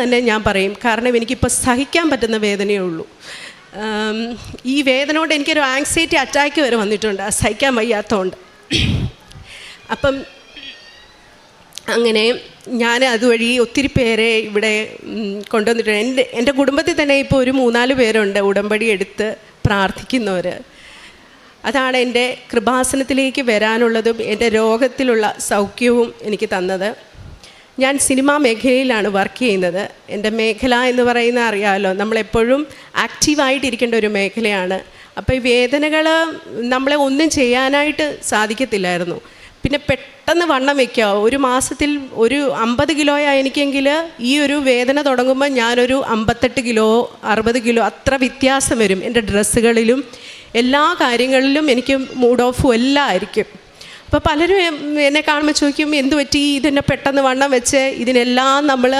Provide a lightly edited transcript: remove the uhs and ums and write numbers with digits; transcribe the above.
തന്നെ ഞാൻ പറയും. കാരണം എനിക്കിപ്പോൾ സഹിക്കാൻ പറ്റുന്ന വേദനയേ ഉള്ളൂ. ഈ വേദന കൊണ്ട് എനിക്കൊരു ആങ്സൈറ്റി അറ്റാക്ക് വരെ വന്നിട്ടുണ്ട്, സഹിക്കാൻ വയ്യാത്തതുകൊണ്ട്. അപ്പം അങ്ങനെ ഞാൻ അതുവഴി ഒത്തിരി പേരെ ഇവിടെ കൊണ്ടുവന്നിട്ടുണ്ട്. എൻ്റെ കുടുംബത്തിൽ തന്നെ ഇപ്പോൾ ഒരു 3-4 പേരുണ്ട് ഉടമ്പടി എടുത്ത് പ്രാർത്ഥിക്കുന്നവർ. അതാണ് എൻ്റെ കൃപാസനത്തിലേക്ക് വരാനുള്ളതും എൻ്റെ രോഗത്തിലുള്ള സൗഖ്യവും എനിക്ക് തന്നത്. ഞാൻ സിനിമാ മേഖലയിലാണ് വർക്ക് ചെയ്യുന്നത്. എൻ്റെ മേഖല എന്ന് പറയുന്ന അറിയാമല്ലോ, നമ്മളെപ്പോഴും ആക്റ്റീവായിട്ടിരിക്കേണ്ട ഒരു മേഖലയാണ്. അപ്പോൾ ഈ വേദനകൾ നമ്മളെ ഒന്നും ചെയ്യാനായിട്ട് സാധിക്കത്തില്ലായിരുന്നു. പിന്നെ പെട്ടെന്ന് വണ്ണം വയ്ക്കുക. ഒരു മാസത്തിൽ ഒരു 50 കിലോയാ എനിക്കെങ്കിൽ ഈ ഒരു വേദന തുടങ്ങുമ്പോൾ ഞാനൊരു 58 കിലോ 60 കിലോ അത്ര വ്യത്യാസം വരും. എൻ്റെ ഡ്രസ്സുകളിലും എല്ലാ കാര്യങ്ങളിലും എനിക്ക് മൂഡ് ഓഫും എല്ലാം ആയിരിക്കും. അപ്പോൾ പലരും എന്നെ കാണുമ്പോൾ ചോദിക്കും, എന്ത് പറ്റി ഇതെന്നെ പെട്ടെന്ന് വണ്ണം വെച്ച്? ഇതിനെല്ലാം നമ്മൾ